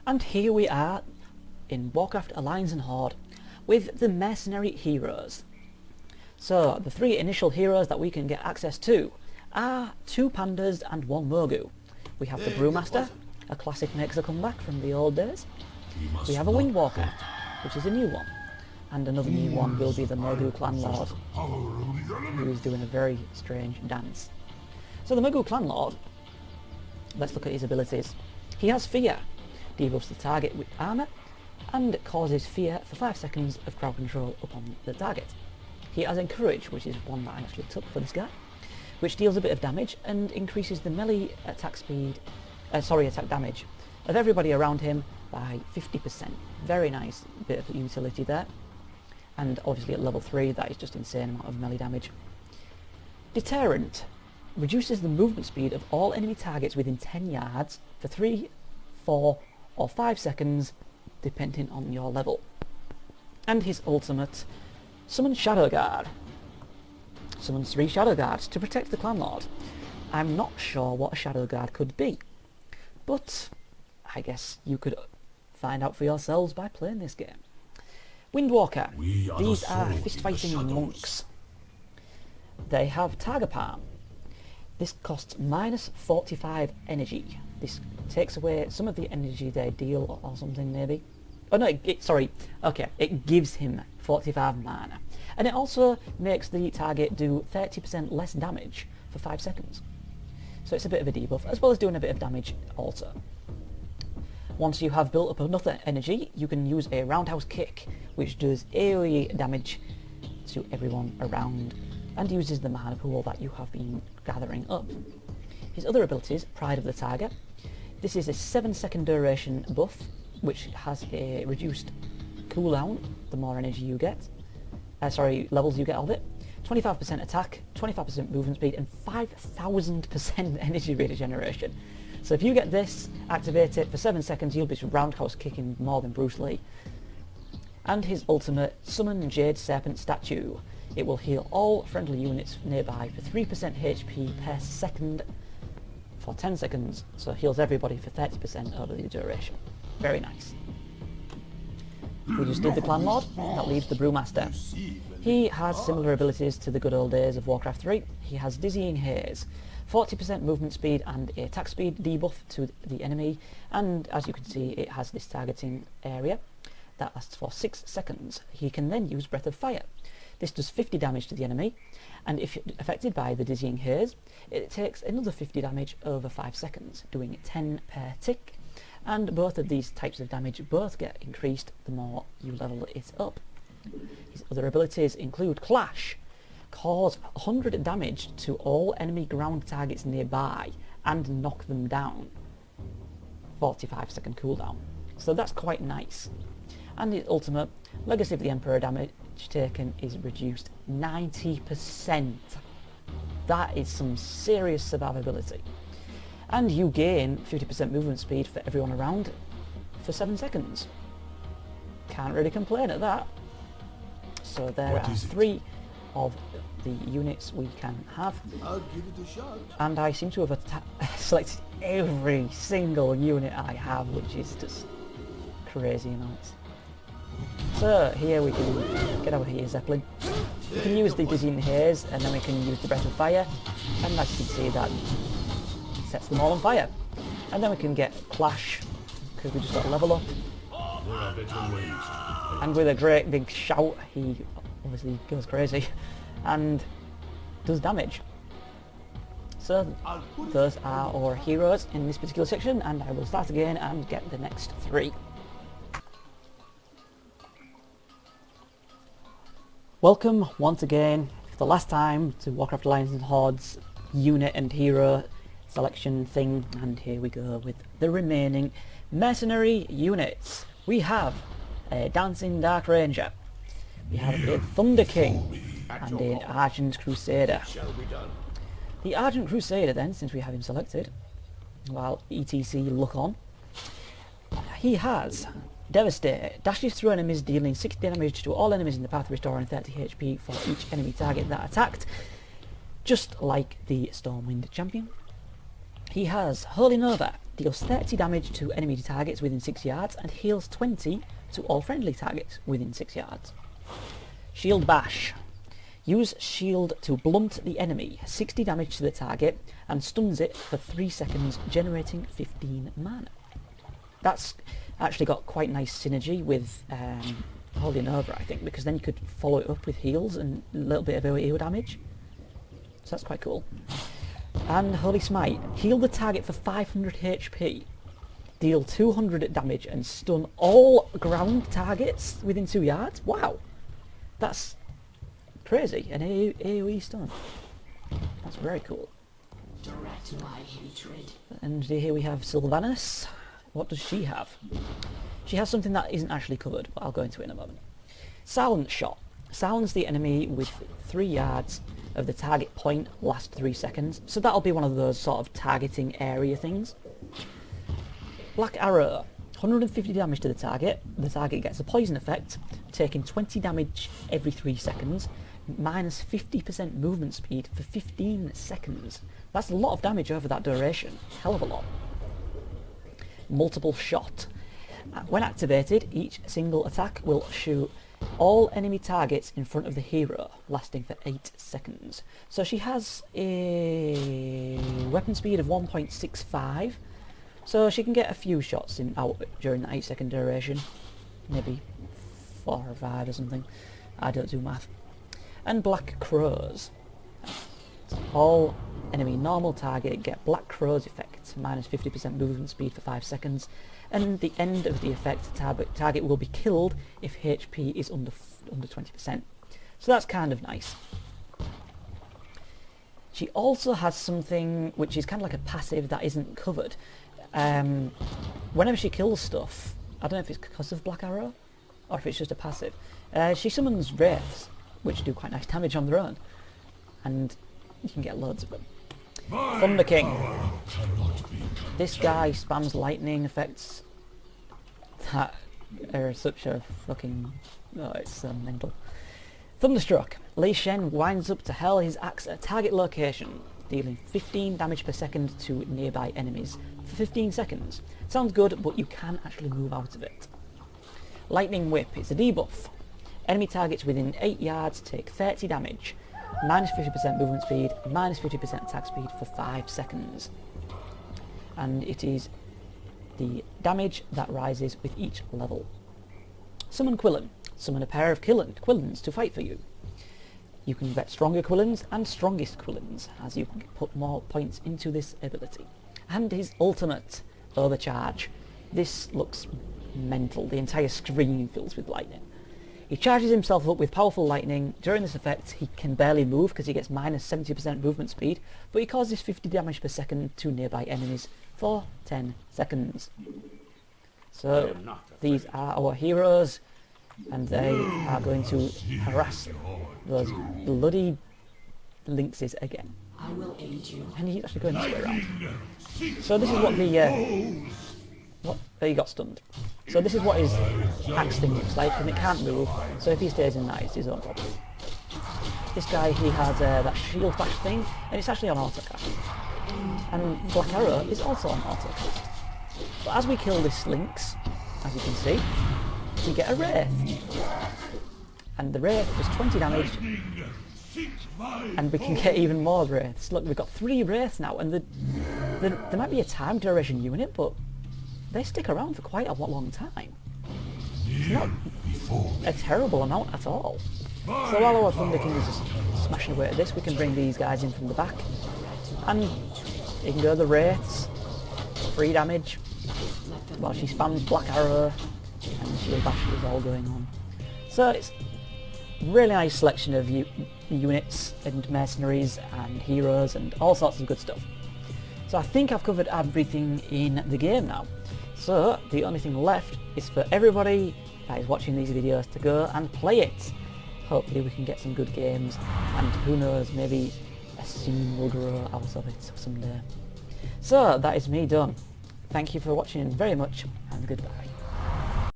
And here we are in Warcraft Alliance and Horde with the Mercenary Heroes. So the three initial heroes that we can get access to are 2 pandas and 1 Mogu. We have the Brewmaster, a classic makes a comeback from the old days. We have a Windwalker, which is a new one. And another new one will be the Mogu Clan Lord, who is doing a very strange dance. So the Mogu Clan Lord, let's look at his abilities. He has Fear, debuffs the target with armour, and causes fear for 5 seconds of crowd control upon the target. He has Encourage, which is one that I actually took for this guy, which deals a bit of damage and increases the melee attack damage of everybody around him by 50%. Very nice bit of utility there. And obviously at level 3 that is just insane amount of melee damage. Deterrent reduces the movement speed of all enemy targets within 10 yards for 3, 4 or 5 seconds depending on your level. And his ultimate, Summon Shadow Guard. Summons 3 Shadow Guards to protect the Clan Lord. I'm not sure what a Shadow Guard could be, but I guess you could find out for yourselves by playing this game. Windwalker. These are fist-fighting monks. They have Tiger Palm. This costs minus 45 energy. This takes away some of the energy they deal or something maybe. Oh no, it gives him 45 mana. And it also makes the target do 30% less damage for 5 seconds. So it's a bit of a debuff, as well as doing a bit of damage also. Once you have built up enough energy, you can use a roundhouse kick, which does AoE damage to everyone around, and uses the mana pool that you have been gathering up. His other abilities, Pride of the Tiger. This is a 7-second duration buff, which has a reduced cooldown the more energy you get. Levels you get of it. 25% attack, 25% movement speed, and 5,000% energy regeneration. So if you get this, activate it for 7 seconds, you'll be roundhouse kicking more than Bruce Lee. And his ultimate, Summon Jade Serpent Statue. It will heal all friendly units nearby for 3% HP per second for 10 seconds, so it heals everybody for 30% over the duration. Very nice. We just did the Clan Lord, that leaves the Brewmaster. He has similar abilities to the good old days of Warcraft 3. He has Dizzying Haze, 40% movement speed and attack speed debuff to the enemy, and as you can see it has this targeting area that lasts for 6 seconds. He can then use Breath of Fire. This does 50 damage to the enemy, and if affected by the Dizzying Haze, it takes another 50 damage over 5 seconds, doing 10 per tick, and both of these types of damage both get increased the more you level it up. His other abilities include Clash, cause 100 damage to all enemy ground targets nearby and knock them down. 45-second cooldown. So that's quite nice. And his ultimate, Legacy of the Emperor, damage taken is reduced 90%. That is some serious survivability. And you gain 50% movement speed for everyone around for 7 seconds. Can't really complain at that. So there are 3 of the units we can have. I'll give it a shot. And I seem to have selected every single unit I have, which is just crazy amounts. So here we can get over here, Zeppelin. We can use the Dizzying Haze, and then we can use the Breath of Fire, and as you can see that sets them all on fire. And then we can get Clash, because we just got to level up. And with a great big shout, he obviously goes crazy and does damage. So those are our heroes in this particular section, and I will start again and get the next 3. Welcome once again for the last time to Warcraft Alliance and Horde's unit and hero selection thing, and here we go with the remaining mercenary units. We have a Dancing Dark Ranger, we have a Thunder King, and an Argent Crusader. The Argent Crusader then, since we have him selected, while ETC look on, he has Devastate, dashes through enemies dealing 60 damage to all enemies in the path, restoring 30 HP for each enemy target that attacked, just like the Stormwind champion. He has Holy Nova, deals 30 damage to enemy targets within 6 yards and heals 20 to all friendly targets within 6 yards. Shield Bash. Use shield to blunt the enemy, 60 damage to the target, and stuns it for 3 seconds, generating 15 mana. That's actually got quite nice synergy with holding over, I think, because then you could follow it up with heals and a little bit of AoE damage. So that's quite cool. And Holy Smite. Heal the target for 500 HP, deal 200 damage, and stun all ground targets within 2 yards. Wow! That's crazy. An AoE stun. That's very cool. Direct my hatred. And here we have Sylvanas. What does she have? She has something that isn't actually covered, but I'll go into it in a moment. Silent Shot. Silence the enemy with 3 yards of the target point, last 3 seconds. So that'll be one of those sort of targeting area things. Black Arrow. 150 damage to the target. The target gets a poison effect, taking 20 damage every 3 seconds, minus 50% movement speed for 15 seconds. That's a lot of damage over that duration. Hell of a lot. Multiple Shot. When activated, each single attack will shoot all enemy targets in front of the hero, lasting for 8 seconds. So she has a weapon speed of 1.65, so she can get a few shots out during that 8-second duration. Maybe 4 or 5 or something. I don't do math. And Black Crows. All enemy normal target get Black Crow's effect, minus 50% movement speed for 5 seconds, and the end of the effect, target will be killed if HP is under 20%. So that's kind of nice. She also has something which is kind of like a passive that isn't covered. Whenever she kills stuff, I don't know if it's because of Black Arrow, or if it's just a passive, she summons wraiths, which do quite nice damage on their own, and you can get loads of them. Thunder King. This guy spams lightning effects that are such a fucking... oh, it's so mental. Thunderstruck. Li Shen winds up to hurl his axe at a target location, dealing 15 damage per second to nearby enemies for 15 seconds. Sounds good, but you can actually move out of it. Lightning Whip. It's a debuff. Enemy targets within 8 yards take 30 damage, minus 50% movement speed, minus 50% attack speed for 5 seconds. And it is the damage that rises with each level. Summon Quillen. Summon a pair of Quillens to fight for you. You can get stronger Quillens and strongest Quillens, as you can put more points into this ability. And his ultimate, Overcharge. This looks mental. The entire screen fills with lightning. He charges himself up with powerful lightning. During this effect, he can barely move because he gets minus 70% movement speed, but he causes 50 damage per second to nearby enemies for 10 seconds. So, these are our heroes, and they are going to harass those bloody lynxes again. I will aid you. And he's actually going this way around. So this is what the... he got stunned. So this is what his axe thing looks like, and it can't move, so if he stays in that, it's his own problem. This guy, he has that shield bash thing, and it's actually on autocast. And Black Arrow is also on autocast. But as we kill this lynx, as you can see, we get a wraith. And the wraith does 20 damage, and we can get even more wraiths. Look, we've got 3 wraiths now, and there might be a time duration unit, but they stick around for quite a long time. It's not a terrible amount at all. So while our Thunder King is just smashing away at this, we can bring these guys in from the back, and you can go the wraiths, 3 damage, while she spams Black Arrow, and the Shield Bash is all going on. So it's a really nice selection of units and mercenaries and heroes and all sorts of good stuff. So I think I've covered everything in the game now. So the only thing left is for everybody that is watching these videos to go and play it. Hopefully we can get some good games, and who knows, maybe a scene will grow out of it someday. So that is me done. Thank you for watching very much, and goodbye.